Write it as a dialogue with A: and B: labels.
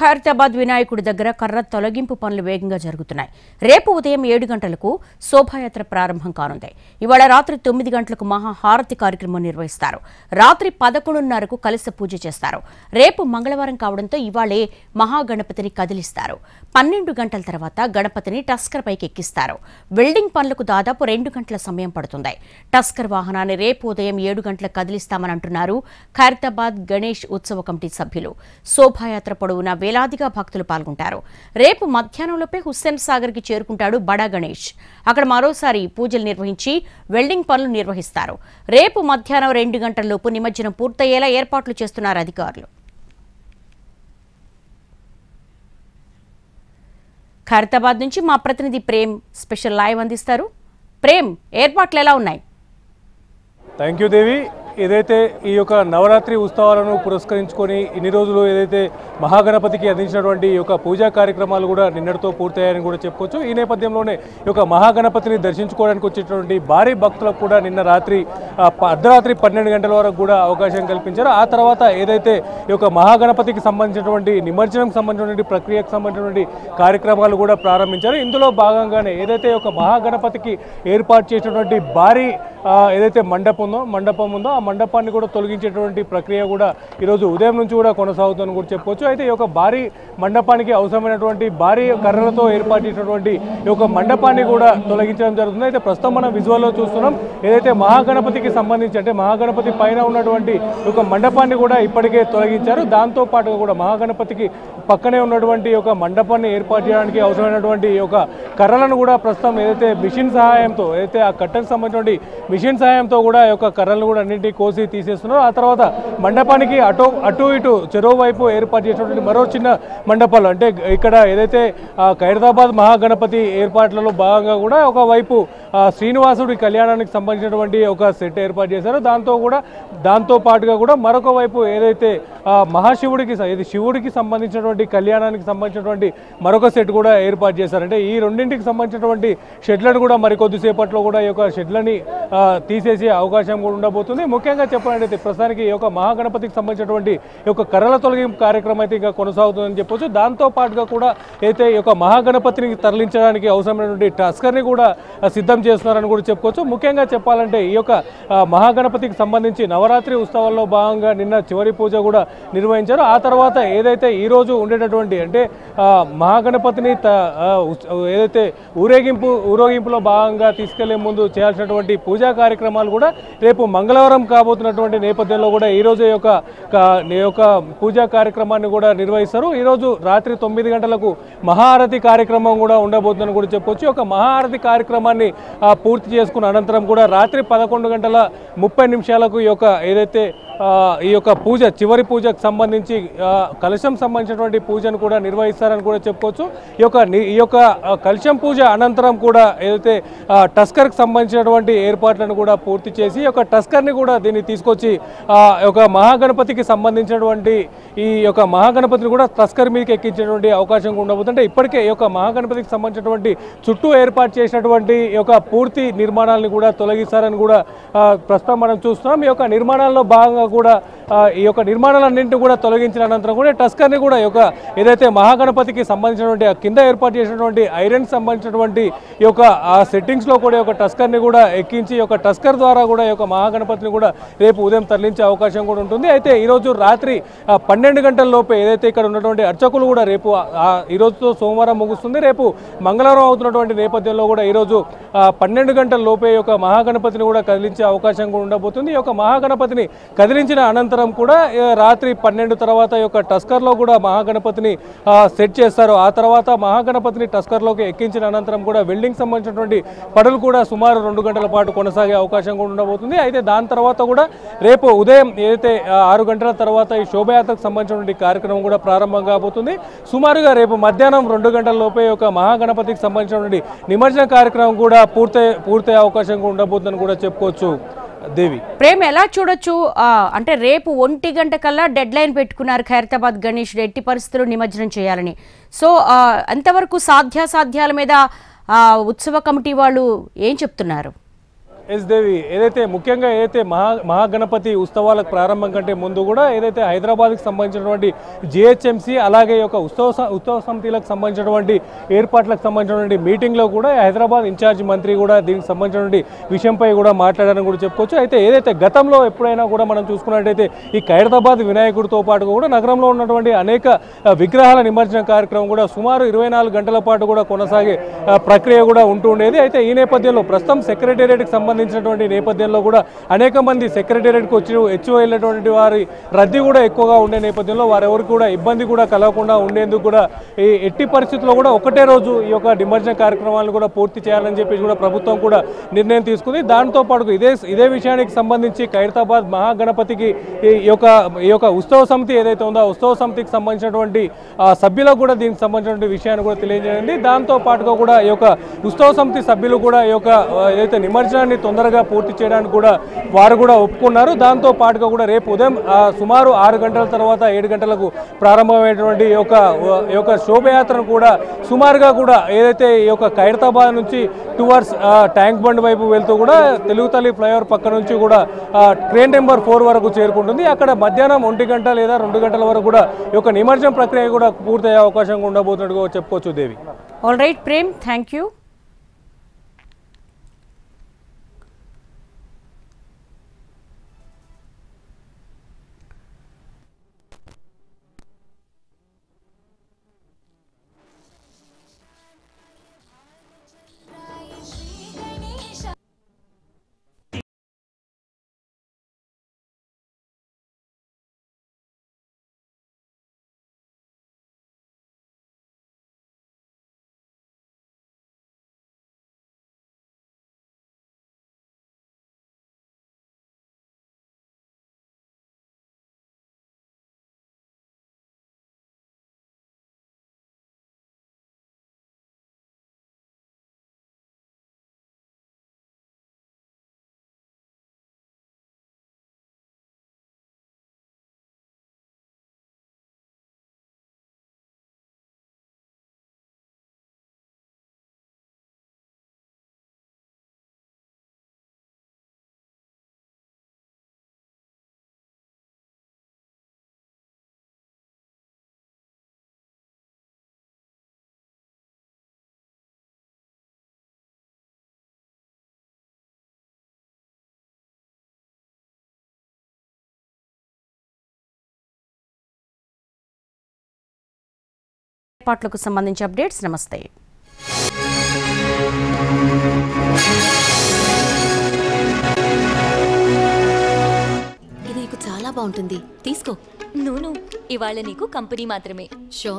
A: ఖైరతాబాద్ వినాయకుడి దగ్గర కర్ర తొలగింపు పనులు వేగంగా జరుగుతున్నాయి. రేపు ఉదయం 7 గంటలకు శోభాయాత్ర ప్రారంభం కానుంది. ఇవాళ రాత్రి 9 గంటలకు మహాహారతి కార్యక్రమం నిర్వహిస్తారు. రాత్రి 11:30కు కలశ పూజ చేస్తారు. రేపు మంగళవారం కావడంతో ఇవాళే మహాగణపతిని కదిలిస్తారు. 12 గంటల తర్వాత గణపతిని టస్కర్ పైకి ఎక్కిస్తారు. వెల్డింగ్ పనులకు దాదాపు 2 గంటల సమయం పడుతుంది. టస్కర్ వాహనాన్ని రేపు ఉదయం 7 గంటలకు కదిలిస్తామని అంటున్నారు ఖైరతాబాద్ గణేష్ ఉత్సవ కమిటీ సభ్యులు. శోభాయాత్ర పొడవునా వేలాదిగా భక్తులు పాల్గొంటారు. రేపు మధ్యాహ్నంలోపే హుస్సేన్ సాగర్ కి చేరుకుంటాడు బడా గణేష్. అక్కడ మరోసారి పూజలు నిర్వహించి వెల్డింగ్ పనులు నిర్వహిస్తారు. రేపు మధ్యాహ్నం 2 గంటలలోపు నిమజ్జనం పూర్తయ్యేలా ఏర్పాట్లు చేస్తున్నారు అధికారులు. ఖైరతాబాద్ నుంచి మా ప్రతినిధి ప్రేమ్ స్పెషల్ లైవ్ అందిస్తారు. ప్రేమ్, ఏర్పాట్లు ఎలా ఉన్నాయి?
B: థ్యాంక్ యూ దేవి. ఏదైతే ఈ యొక్క నవరాత్రి ఉత్సవాలను పురస్కరించుకొని ఇన్ని రోజులు ఏదైతే మహాగణపతికి అందించినటువంటి ఈ యొక్క పూజా కార్యక్రమాలు కూడా నిన్నటితో పూర్తయ్యాయని కూడా చెప్పుకోవచ్చు. ఈ నేపథ్యంలోనే ఈ యొక్క మహాగణపతిని దర్శించుకోవడానికి వచ్చేటువంటి భారీ భక్తులకు కూడా నిన్న రాత్రి అర్ధరాత్రి 12 గంటల వరకు కూడా అవకాశం కల్పించారు. ఆ తర్వాత ఏదైతే ఈ యొక్క మహాగణపతికి సంబంధించినటువంటి నిమజ్జనం సంబంధించినటువంటి ప్రక్రియకు సంబంధించినటువంటి కార్యక్రమాలు కూడా ప్రారంభించారు. ఇందులో భాగంగానే ఏదైతే ఒక మహాగణపతికి ఏర్పాటు చేసినటువంటి భారీ ఏదైతే మండపం ఉందో ఆ మండపాన్ని కూడా తొలగించేటువంటి ప్రక్రియ కూడా ఈరోజు ఉదయం నుంచి కూడా కొనసాగుతుందని కూడా చెప్పుకోవచ్చు. అయితే ఈ యొక్క భారీ మండపానికి అవసరమైనటువంటి భారీ కర్రలతో ఏర్పాటు చేసినటువంటి ఈ యొక్క మండపాన్ని కూడా తొలగించడం జరుగుతుంది. అయితే ప్రస్తుతం మనం విజువల్లో చూస్తున్నాం. ఏదైతే మహాగణపతికి సంబంధించి అంటే మహాగణపతి పైన ఉన్నటువంటి ఒక మండపాన్ని కూడా ఇప్పటికే తొలగించారు. దాంతో పాటుగా కూడా మహాగణపతికి పక్కనే ఉన్నటువంటి ఒక మండపాన్ని ఏర్పాటు చేయడానికి అవసరమైనటువంటి ఒక కర్రలను కూడా ప్రస్తుతం ఏదైతే మిషన్ సహాయంతో ఏదైతే ఆ కట్టకు సంబంధించిన మిషన్ సహాయంతో కూడా ఈ యొక్క కర్రలను కూడా అన్నింటినీ కోసి తీసేస్తున్నారు. ఆ తర్వాత మండపానికి అటు ఇటు చెరువు వైపు ఏర్పాటు చేసినటువంటి మరో చిన్న మండపాలు అంటే ఇక్కడ ఏదైతే ఖైరతాబాద్ మహాగణపతి ఏర్పాట్లలో భాగంగా కూడా ఒకవైపు శ్రీనివాసుడి కళ్యాణానికి సంబంధించినటువంటి ఒక సెట్ ఏర్పాటు చేశారు. దాంతో పాటుగా కూడా మరొక వైపు ఏదైతే శివుడికి సంబంధించినటువంటి కళ్యాణానికి సంబంధించినటువంటి మరొక సెట్ కూడా ఏర్పాటు చేశారు. అంటే ఈ రెండింటికి సంబంధించినటువంటి షెడ్లను కూడా మరికొద్దిసేపట్లో కూడా ఈ యొక్క షెడ్లని తీసేసే అవకాశం కూడా ఉండబోతుంది. ముఖ్యంగా చెప్పాలంటే ప్రస్తుతానికి ఈ యొక్క మహాగణపతికి సంబంధించినటువంటి ఈ యొక్క కర్రల తొలగింపు కార్యక్రమం అయితే ఇంకా కొనసాగుతుందని చెప్పొచ్చు. దాంతో పాటుగా కూడా అయితే ఈ యొక్క మహాగణపతిని తరలించడానికి అవసరమైనటువంటి టస్కర్ని కూడా సిద్ధం చేస్తున్నారని కూడా చెప్పుకోవచ్చు. ముఖ్యంగా చెప్పాలంటే ఈ యొక్క మహాగణపతికి సంబంధించి నవరాత్రి ఉత్సవాల్లో భాగంగా నిన్న చివరి పూజ కూడా నిర్వహించారు. ఆ తర్వాత ఏదైతే ఈరోజు ఉండేటటువంటి అంటే మహాగణపతిని ఏదైతే ఊరేగింపులో భాగంగా తీసుకెళ్లే ముందు చేయాల్సినటువంటి పూజా కార్యక్రమాలు కూడా రేపు మంగళవారం కాబోతున్నటువంటి నేపథ్యంలో కూడా ఈరోజు యొక్క పూజా కార్యక్రమాన్ని కూడా నిర్వహిస్తారు. ఈరోజు రాత్రి 9 గంటలకు మహాహారతి కార్యక్రమం కూడా ఉండబోతుందని కూడా చెప్పొచ్చు. ఒక మహాహారతి కార్యక్రమాన్ని పూర్తి చేసుకున్న అనంతరం కూడా రాత్రి 11:30 ఏదైతే ఈ యొక్క పూజ చివరి పూజకు సంబంధించి కలశం సంబంధించినటువంటి పూజను కూడా నిర్వహిస్తారని కూడా చెప్పుకోవచ్చు. ఈ యొక్క కలశం పూజ అనంతరం కూడా ఏదైతే టస్కర్కి సంబంధించినటువంటి ఏర్పాట్లను కూడా పూర్తి చేసి ఈ యొక్క టస్కర్ని కూడా దీన్ని తీసుకొచ్చి ఒక మహాగణపతికి సంబంధించినటువంటి ఈ యొక్క మహాగణపతిని కూడా టస్కర్ మీదకి ఎక్కించేటువంటి అవకాశం కూడా ఉండబోతుంటే ఇప్పటికే ఈ యొక్క మహాగణపతికి సంబంధించినటువంటి చుట్టూ ఏర్పాటు చేసినటువంటి ఈ యొక్క పూర్తి నిర్మాణాలను కూడా తొలగిస్తారని కూడా ప్రస్తుతం మనం చూస్తున్నాం. ఈ యొక్క నిర్మాణాల్లో భాగంగా కూడా ఈ యొక్క నిర్మాణాలన్నింటినీ కూడా తొలగించిన అనంతరం కూడా టస్కర్ని కూడా ఏదైతే మహాగణపతికి సంబంధించినటువంటి కింద ఏర్పాటు చేసినటువంటి ఐరన్ సంబంధించినటువంటి ఈ యొక్క సెట్టింగ్స్లో కూడా ఈ యొక్క టస్కర్ని కూడా ఎక్కించి ఈ యొక్క టస్కర్ ద్వారా కూడా ఈ యొక్క మహాగణపతిని కూడా రేపు ఉదయం తరలించే అవకాశం కూడా ఉంటుంది. అయితే ఈరోజు రాత్రి 12 గంటల లోపే ఏదైతే ఇక్కడ ఉన్నటువంటి అర్చకులు కూడా రేపు ఈరోజుతో సోమవారం ముగుస్తుంది, రేపు మంగళవారం అవుతున్నటువంటి నేపథ్యంలో కూడా ఈరోజు 12 గంటల లోపే ఈ యొక్క మహాగణపతిని కూడా కదిలించే అవకాశం కూడా ఉండబోతుంది. ఈ యొక్క మహాగణపతిని కదిలించిన అనంతరం కూడా రాత్రి 12 తర్వాత ఈ యొక్క టస్కర్లో కూడా మహాగణపతిని సెట్ చేస్తారు. ఆ తర్వాత మహాగణపతిని టస్కర్లోకి ఎక్కించిన అనంతరం కూడా వెల్డింగ్ సంబంధించినటువంటి పనులు కూడా సుమారు 2 గంటల పాటు కొనసాగే అవకాశం కూడా ఉండబోతుంది. అయితే దాని తర్వాత కూడా రేపు ఉదయం ఏదైతే 6 గంటల తర్వాత ఈ శోభయాత్రకు సంబంధించినటువంటి కార్యక్రమం కూడా ప్రారంభం కాబోతుంది. సుమారుగా రేపు మధ్యాహ్నం 2 గంటల లోపే ఒక మహాగణపతికి సంబంధించినటువంటి నిమజ్జన కార్యక్రమం కూడా పూర్తయ్యే అవకాశం కూడా ఉండబోతుందని కూడా చెప్పుకోవచ్చు. దేవి,
A: ప్రేమ్, ఎలా చూడొచ్చు అంటే రేపు 1 గంట కల్లా డెడ్ లైన్ పెట్టుకున్నారు ఖైరతాబాద్ గణేష్ ఎట్టి పరిస్థితుల్లో నిమజ్జనం చేయాలని. సో ఎంతవరకు సాధ్యాల మీద ఉత్సవ కమిటీ వాళ్ళు ఏం చెప్తున్నారు?
B: ఎస్ దేవి ఏదైతే ముఖ్యంగా మహాగణపతి ఉత్సవాలకు ప్రారంభం కంటే ముందు కూడా ఏదైతే హైదరాబాద్కి సంబంధించినటువంటి జిహెచ్ఎంసీ అలాగే ఈ యొక్క ఉత్సవ సమితిలకు సంబంధించినటువంటి ఏర్పాట్లకు సంబంధించినటువంటి మీటింగ్లో కూడా హైదరాబాద్ ఇన్ఛార్జ్ మంత్రి కూడా దీనికి సంబంధించినటువంటి విషయంపై కూడా మాట్లాడారని కూడా చెప్పుకోవచ్చు. అయితే ఏదైతే గతంలో ఎప్పుడైనా కూడా మనం చూసుకున్నట్టయితే ఈ ఖైరతాబాద్ వినాయకుడితో పాటు కూడా నగరంలో ఉన్నటువంటి అనేక విగ్రహాల నిమజ్జన కార్యక్రమం కూడా సుమారు 24 గంటల పాటు కూడా కొనసాగే ప్రక్రియ కూడా ఉంటూ ఉండేది. అయితే ఈ నేపథ్యంలో ప్రస్తుతం సెక్రటేరియట్కి సంబంధించినటువంటి నేపథ్యంలో కూడా అనేక మంది సెక్రటేరియట్కి వచ్చి వెళ్ళినటువంటి వారి రద్దీ కూడా ఎక్కువగా ఉండే నేపథ్యంలో వారెవరికి కూడా ఇబ్బంది కూడా కలగకుండా ఉండేందుకు కూడా ఈ ఎట్టి పరిస్థితుల్లో కూడా ఒకటే రోజు ఈ యొక్క నిమజ్జన కార్యక్రమాలను కూడా పూర్తి చేయాలని చెప్పి కూడా ప్రభుత్వం కూడా నిర్ణయం తీసుకుంది. దాంతో పాటు ఇదే విషయానికి సంబంధించి ఖైరతాబాద్ మహాగణపతికి ఈ యొక్క ఉత్సవ సమితి ఏదైతే ఉందో ఆ ఉత్సవ సమితికి సంబంధించినటువంటి సభ్యులకు కూడా దీనికి సంబంధించినటువంటి విషయాన్ని కూడా తెలియజేయండి. దాంతో పాటుగా కూడా ఈ యొక్క ఉత్సవ సమితి సభ్యులు కూడా ఈ యొక్క ఏదైతే నిమజ్జనాన్ని తొందరగా పూర్తి చేయడానికి కూడా వారు కూడా ఒప్పుకున్నారు. దాంతో పాటుగా కూడా రేపు ఉదయం సుమారు 6 గంటల తర్వాత 7 గంటలకు ప్రారంభమైనటువంటి ఈ యొక్క శోభయాత్రను కూడా సుమారుగా కూడా ఏదైతే ఈ యొక్క ఖైరతాబాద్ నుంచి టువర్డ్స్ ట్యాంక్ బండ్ వైపు వెళ్తూ కూడా తెలుగుతల్లి ఫ్లైఓవర్ పక్క నుంచి కూడా ట్రైన్ నెంబర్ 4 వరకు చేరుకుంటుంది. అక్కడ మధ్యాహ్నం 1 గంట లేదా 2 గంటల వరకు కూడా ఈ యొక్క నిమజ్జన ప్రక్రియ కూడా పూర్తయ్యే అవకాశం ఉండబోతున్నట్టుగా చెప్పుకోవచ్చు. Devi.
A: All right Prem, thank you. ఏర్పాట్లకు సంబంధించి అప్డేట్స్. నమస్తే.
C: ఇది నీకు చాలా బాగుంటుంది, తీసుకో.
D: నూను, ఇవాళ నీకు కంపెనీ మాత్రమే.
C: షో